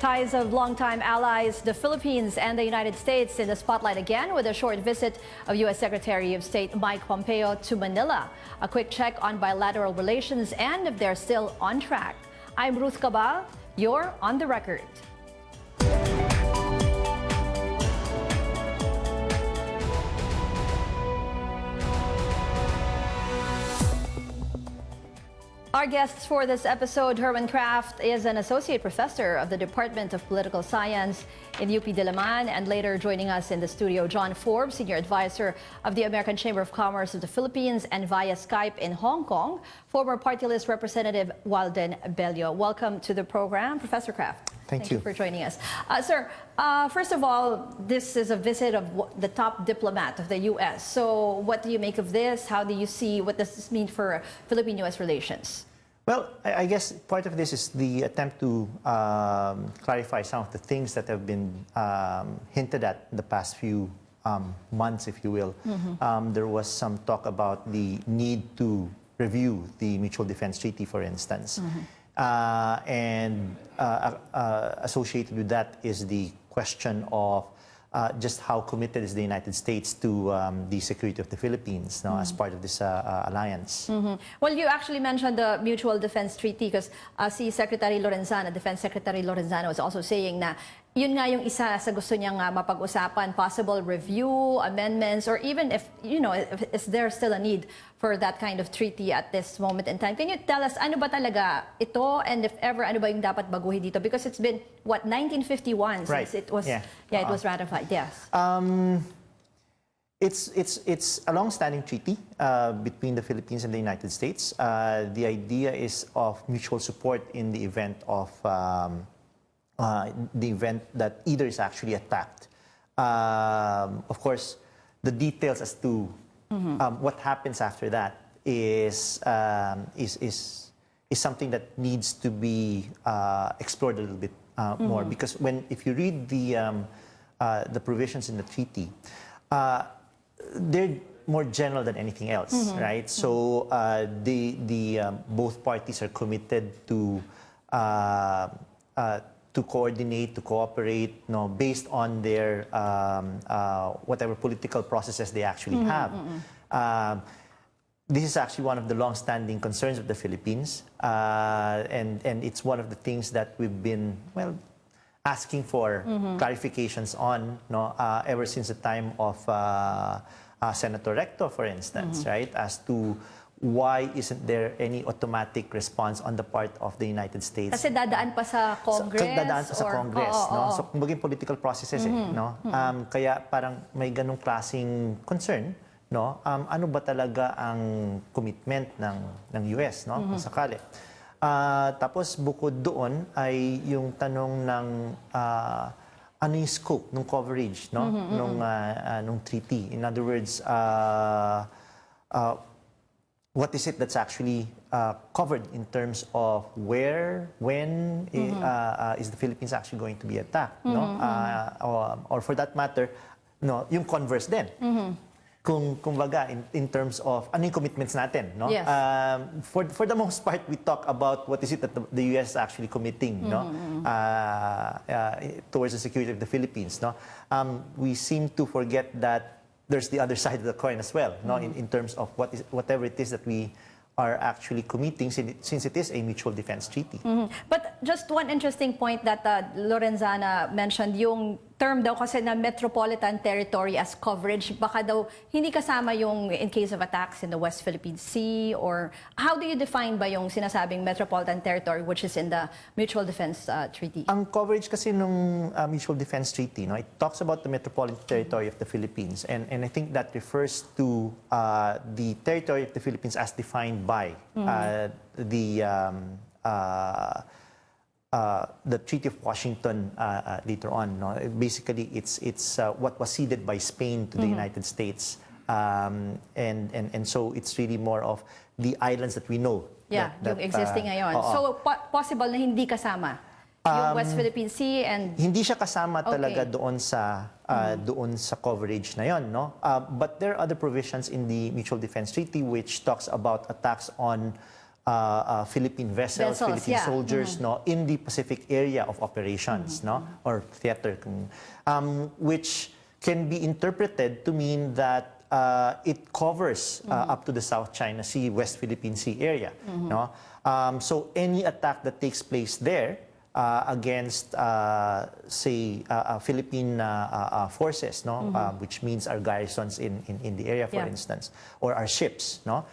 Ties of longtime allies, the Philippines and the United States in the spotlight again with a short visit of U.S. Secretary of State Mike Pompeo to Manila. A quick check on bilateral relations and if they're still on track. I'm Ruth Cabal. You're on the record. Our guests for this episode, Herman Kraft is an associate professor of the Department of Political Science in UP Diliman, and later joining us in the studio, John Forbes, senior advisor of the American Chamber of Commerce of the Philippines, and via Skype in Hong Kong, former party list representative Walden Bello. Welcome to the program, Professor Kraft. Thank you for joining us. Sir, first of all, this is a visit of the top diplomat of the U.S. So what do you make of this? How do you see, what does this mean for Philippine-U.S. relations? Well, I guess part of this is the attempt to clarify some of the things that have been hinted at in the past few months, if you will. There was some talk about the need to review the Mutual Defense Treaty, for instance. Associated with that is the question of just how committed is the United States to the security of the Philippines as part of this alliance. Well, you actually mentioned the Mutual Defense Treaty because si Secretary Lorenzana, Defense Secretary Lorenzana, was also saying na yun nga yung isa sa gusto niyang mapag-usapan, possible review, amendments, or even if, you know, is there still a need for that kind of treaty at this moment in time. Can you tell us, ano ba talaga ito, and if ever, ano ba yung dapat baguhin dito? Because it's been, what, 1951 since it was, it was ratified, yes. It's a long-standing treaty between the Philippines and the United States. The idea is of mutual support in the event of that either is actually attacked. Of course, the details as to what happens after that is something that needs to be explored a little bit more. Because if you read the provisions in the treaty, they're more general than anything else, right? So both parties are committed to coordinate, to cooperate, based on their whatever political processes they actually have. This is actually one of the long-standing concerns of the Philippines, and it's one of the things that we've been, well, asking for clarifications on, ever since the time of Senator Recto, for instance, right? As to why isn't there any automatic response on the part of the United States? Kasi dadaan pa sa Congress? So, dadaan pa sa Congress, So, kumbaga political processes, kaya parang may ganong klaseng concern, ano ba talaga ang commitment ng US, kung sakali. Tapos, bukod doon ay yung tanong ng ano yung scope ng coverage, nung treaty. In other words, what is it that's actually covered in terms of where, when is the Philippines actually going to be attacked, or for that matter, yung converse din. Kumbaga, in terms of ano yung commitments natin, Yes. For the most part, we talk about what is it that the U.S. is actually committing, towards the security of the Philippines, we seem to forget that there's the other side of the coin as well, in terms of whatever it is that we are actually committing, since it is a mutual defense treaty. But just one interesting point that Lorenzana mentioned, yung term daw kasi na metropolitan territory as coverage, baka daw hindi kasama yung in case of attacks in the West Philippine Sea, or how do you define ba yung sinasabing metropolitan territory which is in the Mutual Defense Treaty? Ang coverage kasi nung Mutual Defense Treaty, it talks about the metropolitan territory of the Philippines, and I think that refers to the territory of the Philippines as defined by the Treaty of Washington later on. Basically, it's what was ceded by Spain to the United States, and so it's really more of the islands that we know. Yeah, yung existing ngayon. So possible na hindi kasama yung West Philippine Sea, and hindi siya kasama talaga doon sa coverage na yon, But there are other provisions in the Mutual Defense Treaty which talks about attacks on Philippine vessels, Philippine yeah. soldiers, no, in the Pacific area of operations, no, or theater, which can be interpreted to mean that it covers up to the South China Sea, West Philippine Sea area, no. So any attack that takes place there against, say, Philippine forces, no, which means our garrisons in the area, for instance, or our ships, no,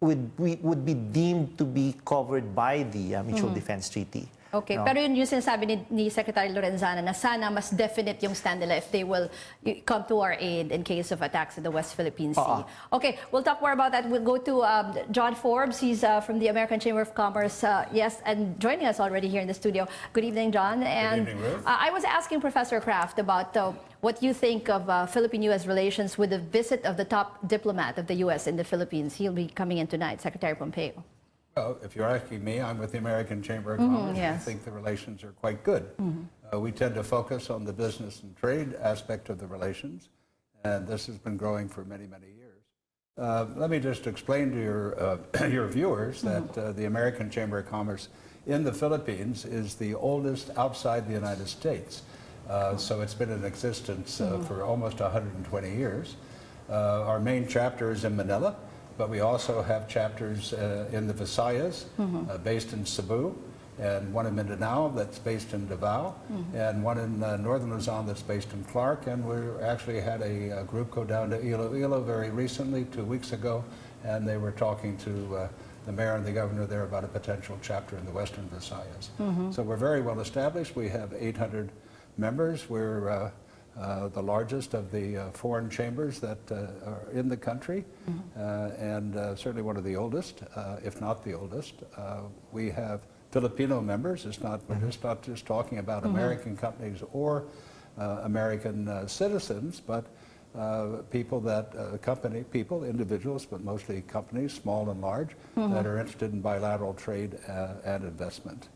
would be deemed to be covered by the Mutual Defense Treaty. Okay, No? pero yun yung sinasabi ni Secretary Lorenzana na sana mas definite yung stand nila if they will come to our aid in case of attacks in the West Philippine Sea. Okay, we'll talk more about that. We'll go to John Forbes. He's from the American Chamber of Commerce. Yes, and joining us already here in the studio. Good evening, John. And good evening, Ruth. I was asking Professor Kraft about what you think of Philippine-U.S. relations with the visit of the top diplomat of the U.S. in the Philippines. He'll be coming in tonight, Secretary Pompeo. Well, if you're asking me, I'm with the American Chamber of Commerce. Yes. I think the relations are quite good. We tend to focus on the business and trade aspect of the relations, and this has been growing for many, many years. Let me just explain to your viewers that the American Chamber of Commerce in the Philippines is the oldest outside the United States. So it's been in existence for almost 120 years. Our main chapter is in Manila, but we also have chapters in the Visayas, based in Cebu, and one in Mindanao that's based in Davao, and one in northern Luzon that's based in Clark, and we actually had a group go down to Iloilo very recently, 2 weeks ago, and they were talking to the mayor and the governor there about a potential chapter in the western Visayas. So we're very well established. We have 800 members. We're the largest of the foreign chambers that are in the country, and certainly one of the oldest, if not the oldest. We have Filipino members. We're not just talking about American companies or American citizens, but people that individuals, but mostly companies, small and large, that are interested in bilateral trade and investment.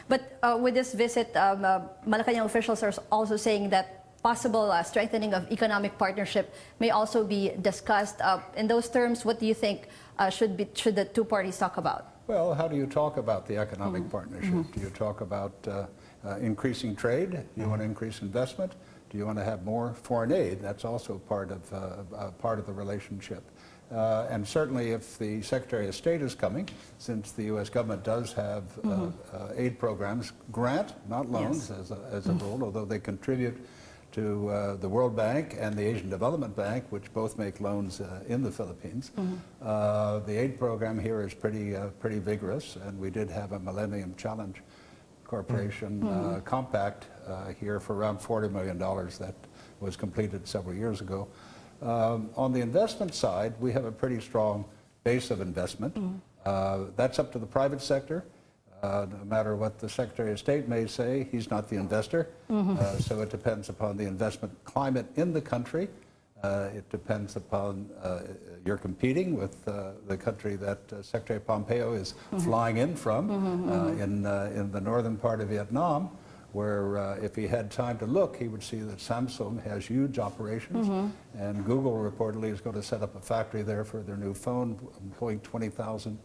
But with this visit, Malacanang officials are also saying that possible strengthening of economic partnership may also be discussed. In those terms, what do you think should the two parties talk about? Well, how do you talk about the economic partnership? Do you talk about increasing trade? Do you want to increase investment? Do you want to have more foreign aid? That's also part of the relationship. And certainly if the Secretary of State is coming, since the U.S. government does have aid programs, grant, not loans as a rule, although they contribute to the World Bank and the Asian Development Bank, which both make loans in the Philippines. The aid program here is pretty vigorous, and we did have a Millennium Challenge Corporation compact here for around $40 million that was completed several years ago. On the investment side, we have a pretty strong base of investment. That's up to the private sector. No matter what the Secretary of State may say, he's not the investor. So it depends upon the investment climate in the country. It depends upon you're competing with the country that Secretary Pompeo is flying in from in the northern part of Vietnam, where if he had time to look, he would see that Samsung has huge operations, and Google reportedly is going to set up a factory there for their new phone, employing 20,000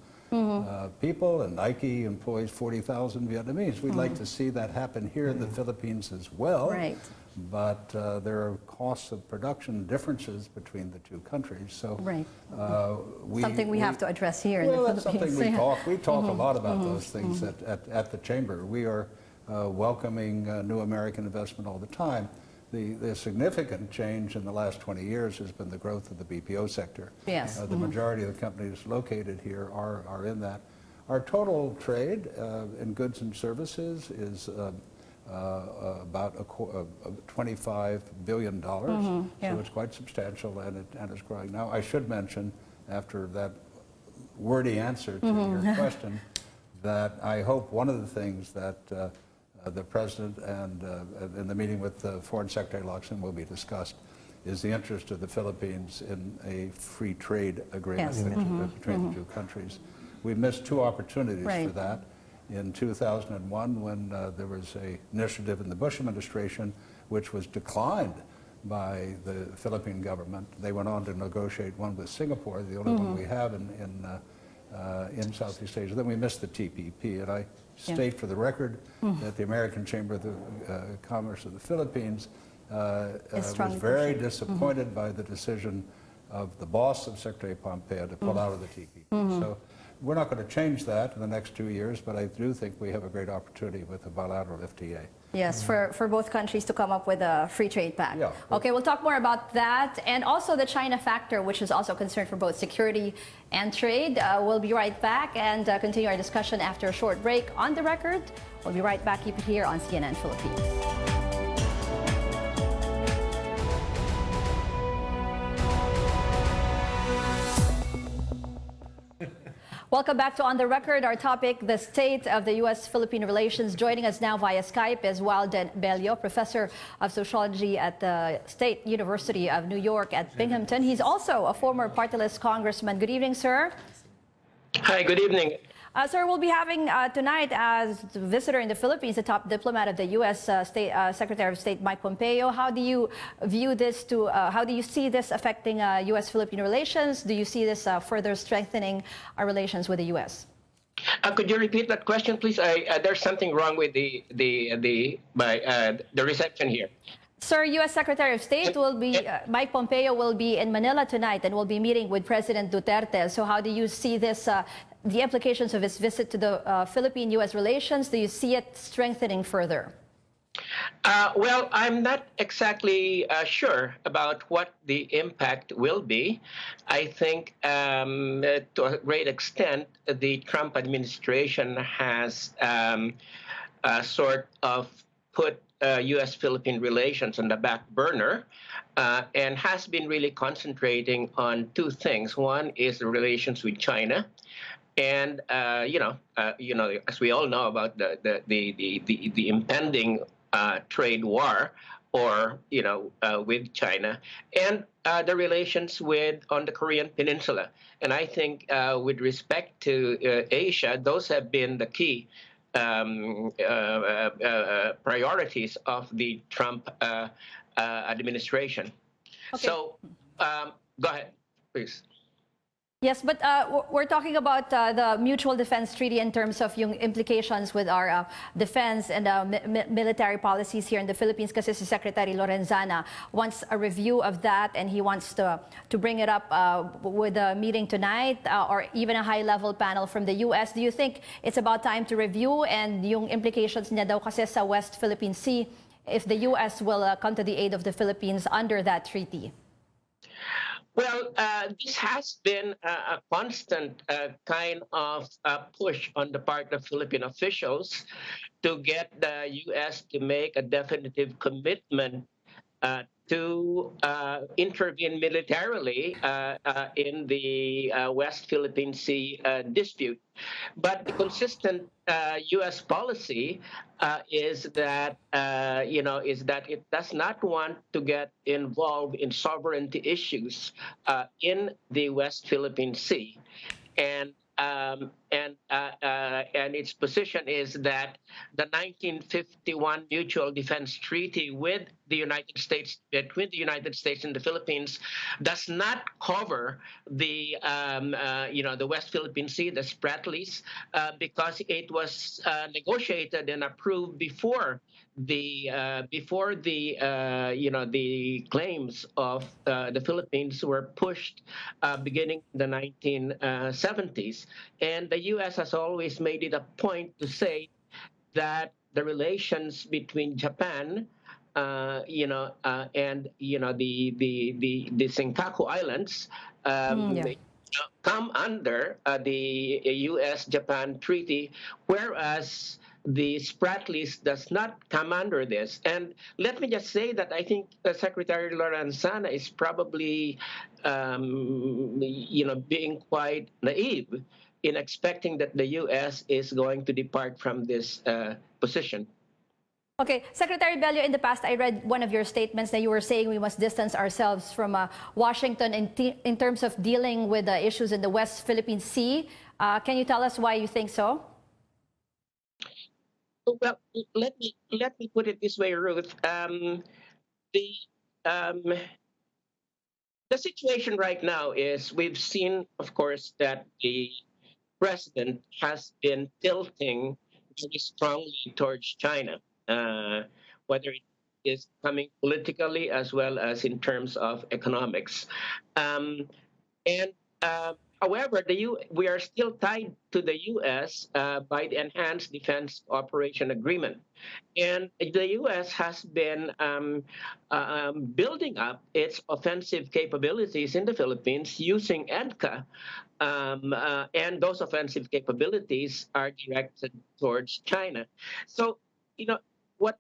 people, and Nike employs 40,000 Vietnamese. We'd like to see that happen here in the Philippines as well. Right. But there are costs of production differences between the two countries. So something we have to address here in the Philippines. Well, that's something we talk a lot about those things at the Chamber. We are welcoming new American investment all the time. The significant change in the last 20 years has been the growth of the Bpo sector. Yes. The majority of the companies located here are in that. Our total trade in goods and services is about $25 billion, so it's quite substantial, and it's growing. Now, I should mention, after that wordy answer to your question, that I hope one of the things that the President and in the meeting with Foreign Secretary Locsin will be discussed is the interest of the Philippines in a free trade agreement between the two countries. We missed two opportunities for that. In 2001, when there was an initiative in the Bush administration, which was declined by the Philippine government. They went on to negotiate one with Singapore, the only one we have in Southeast Asia. Then we missed the TPP, and I state for the record that the American Chamber of Commerce of the Philippines was very disappointed by the decision of the boss of Secretary Pompeo to pull out of the TPP. So we're not going to change that in the next 2 years, but I do think we have a great opportunity with the bilateral FTA. Yes, for both countries to come up with a free trade pact. Yeah. Okay, we'll talk more about that and also the China factor, which is also a concern for both security and trade. We'll be right back and continue our discussion after a short break. On the record, we'll be right back. Keep it here on CNN Philippines. Welcome back to On the Record. Our topic, the state of the U.S.-Philippine relations. Joining us now via Skype is Walden Bello, professor of sociology at the State University of New York at Binghamton. He's also a former party-list congressman. Good evening, sir. Hi, good evening. Sir, we'll be having tonight as visitor in the Philippines, the top diplomat of the U.S. Secretary of State Mike Pompeo. How do you view this? How do you see this affecting U.S.-Philippine relations? Do you see this further strengthening our relations with the U.S.? Could you repeat that question, please? There's something wrong with the reception here. Sir, U.S. Secretary of State will be, Mike Pompeo will be in Manila tonight and will be meeting with President Duterte. So how do you see this, the implications of his visit to the Philippine-U.S. relations? Do you see it strengthening further? Well, I'm not exactly sure about what the impact will be. I think to a great extent, the Trump administration has sort of put U.S.-Philippine relations on the back burner and has been really concentrating on two things. One is the relations with China, and as we all know about the impending trade war, or with China, and the relations on the Korean Peninsula. And I think with respect to Asia, those have been the key priorities of the Trump administration. Okay. So, go ahead, please. Yes, but we're talking about the Mutual Defense Treaty in terms of yung implications with our defense and military policies here in the Philippines, kasi si Secretary Lorenzana wants a review of that, and he wants to bring it up with a meeting tonight or even a high-level panel from the U.S. Do you think it's about time to review, and yung implications niya daw kasi sa West Philippine Sea if the U.S. will come to the aid of the Philippines under that treaty? Well, this has been a constant kind of push on the part of Philippine officials to get the U.S. to make a definitive commitment to intervene militarily in the West Philippine Sea dispute. But the consistent U.S. policy is that it does not want to get involved in sovereignty issues in the West Philippine Sea, and its position is that the 1951 Mutual Defense Treaty with the United States, between the United States and the Philippines, does not cover the West Philippine Sea, the Spratlys, because it was negotiated and approved before the claims of the Philippines were pushed beginning in the 1970s. And the U.S. has always made it a point to say that the relations between Japan, and the Senkaku Islands come under the U.S.-Japan treaty, whereas the Spratlys does not come under this. And let me just say that I think Secretary Lorenzana is probably, being quite naive in expecting that the U.S. is going to depart from this position. Okay, Secretary Bello, in the past, I read one of your statements that you were saying we must distance ourselves from Washington in terms of dealing with the issues in the West Philippine Sea. Can you tell us why you think so? Well, let me put it this way, Ruth. The situation right now is we've seen, of course, that the president has been tilting very strongly towards China, whether it is coming politically as well as in terms of economics. And however, we are still tied to the U.S. By the Enhanced Defense Cooperation Agreement. And the U.S. has been building up its offensive capabilities in the Philippines using EDCA. And those offensive capabilities are directed towards China. So, you know, what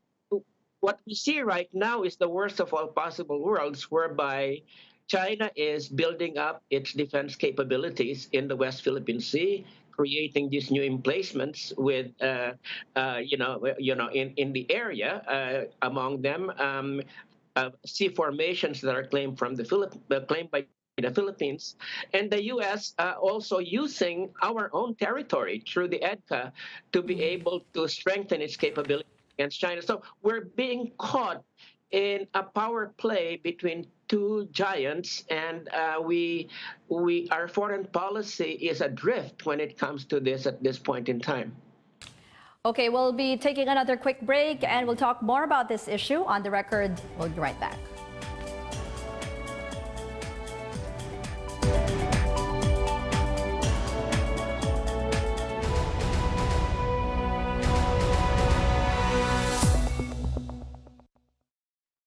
what we see right now is the worst of all possible worlds, whereby China is building up its defense capabilities in the West Philippine Sea, creating these new emplacements with, in the area. Among them, sea formations that are claimed from claimed by the Philippines, and the U.S. Also using our own territory through the EDCA to be able to strengthen its capability against China. So we're being caught in a power play between two giants, and our foreign policy is adrift when it comes to this at this point in time. Okay, we'll be taking another quick break and we'll talk more about this issue on the record. We'll be right back.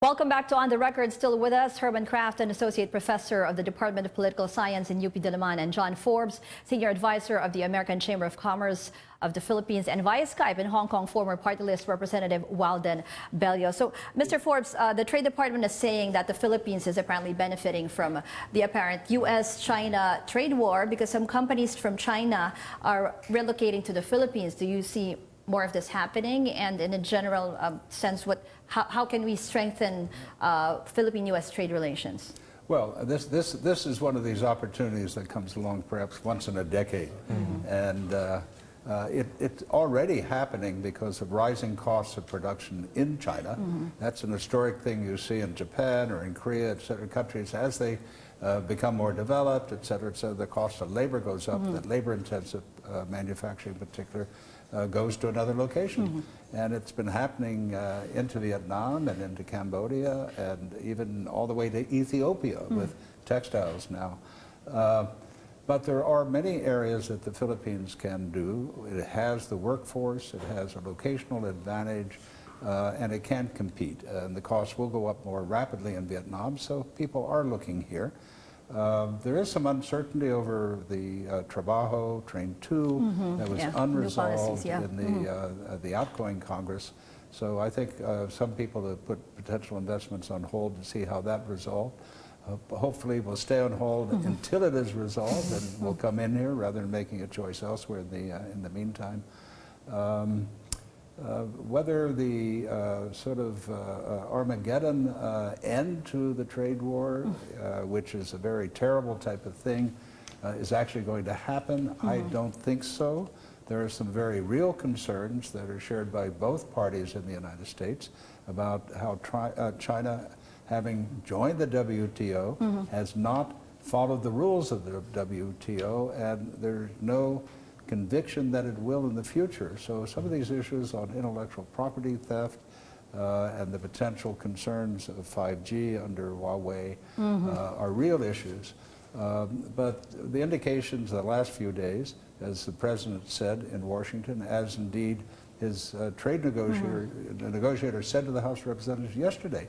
Welcome back to On the Record. Still with us, Herman Kraft, an associate professor of the Department of Political Science in UP Diliman, and John Forbes, senior advisor of the American Chamber of Commerce of the Philippines, and via Skype in Hong Kong, former party list representative Walden Bello. So, Mr. Forbes, the Trade Department is saying that the Philippines is apparently benefiting from the apparent U.S.-China trade war because some companies from China are relocating to the Philippines. Do you see more of this happening? And in a general sense, how can we strengthen Philippine-U.S. trade relations? Well, this is one of these opportunities that comes along perhaps once in a decade. And it's already happening because of rising costs of production in China. That's an historic thing you see in Japan or in Korea, et cetera, countries as they become more developed, et cetera, the cost of labor goes up, that labor-intensive manufacturing in particular goes to another location. And it's been happening into Vietnam and into Cambodia and even all the way to Ethiopia with textiles now. But there are many areas that the Philippines can do. It has the workforce, it has a locational advantage, and it can compete. And the costs will go up more rapidly in Vietnam, so people are looking here. There is some uncertainty over the Trabajo Train 2 that was unresolved in the outgoing Congress. So I think some people have put potential investments on hold to see how that resolved. Hopefully we'll stay on hold until it is resolved, and we'll come in here rather than making a choice elsewhere in the meantime. Whether the sort of Armageddon end to the trade war, which is a very terrible type of thing, is actually going to happen, I don't think so. There are some very real concerns that are shared by both parties in the United States about how China, having joined the WTO, has not followed the rules of the WTO, and there's no conviction that it will in the future. So some of these issues on intellectual property theft and the potential concerns of 5G under Huawei are real issues. But the indications the last few days, as the President said in Washington, as indeed his trade negotiator said to the House of Representatives yesterday,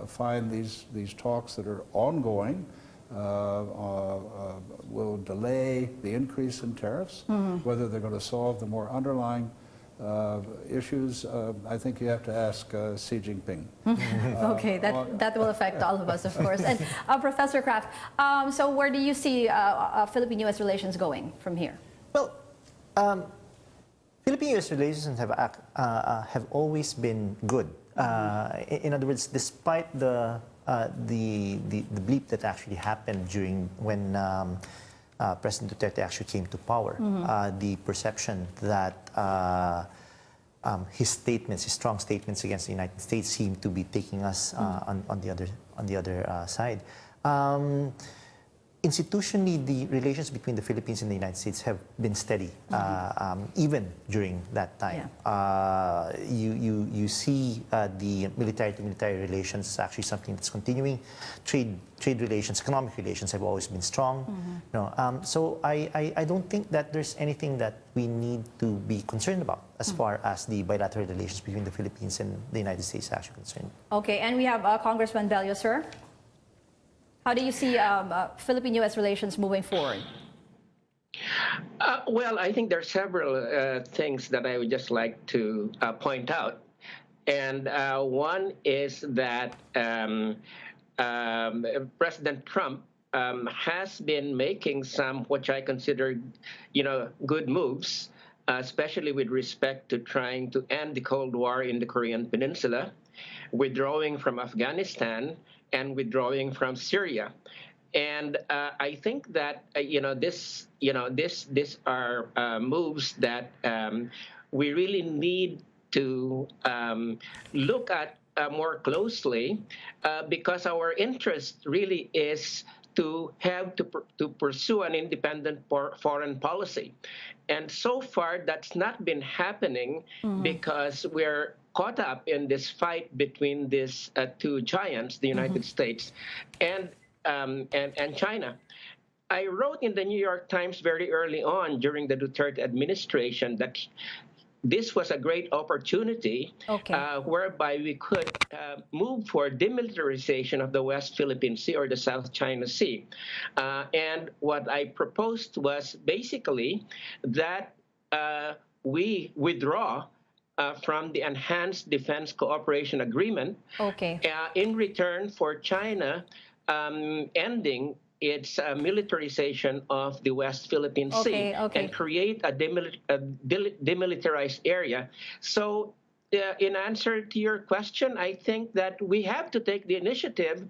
find these talks that are ongoing will delay the increase in tariffs. Whether they're going to solve the more underlying issues, I think you have to ask Xi Jinping. Okay, that will affect all of us, of course. And Professor Kraft, so where do you see Philippine-U.S. relations going from here? Well, Philippine-U.S. relations have always been good. In other words, despite the bleep that actually happened during when President Duterte actually came to power, the perception that his strong statements against the United States seemed to be taking us on the other side. institutionally, the relations between the Philippines and the United States have been steady, even during that time. You see the military-to-military relations is actually something that's continuing. Trade relations, economic relations have always been strong. No, so I don't think that there's anything that we need to be concerned about as far as the bilateral relations between the Philippines and the United States are actually concerned. Okay, and we have Congressman Bello, sir. How do you see Philippine-U.S. relations moving forward? Well, I think there are several things that I would just like to point out. And one is that President Trump has been making some, which I consider, good moves, especially with respect to trying to end the Cold War in the Korean Peninsula, withdrawing from Afghanistan, and withdrawing from Syria. And I think that these are moves that we really need to look at more closely, because our interest really is to have to pursue an independent foreign policy. And so far, that's not been happening because we're caught up in this fight between these two giants, the United States and China. I wrote in the New York Times very early on during the Duterte administration that this was a great opportunity whereby we could move for demilitarization of the West Philippine Sea or the South China Sea. And what I proposed was basically that we withdraw from the Enhanced Defense Cooperation Agreement in return for China ending its militarization of the West Philippine Sea and create a demilitarized area. So in answer to your question, I think that we have to take the initiative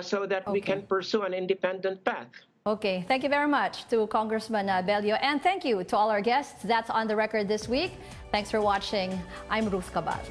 so that we can pursue an independent path. Okay, thank you very much to Congressman Bello, and thank you to all our guests. That's On the Record this week. Thanks for watching. I'm Ruth Cabal.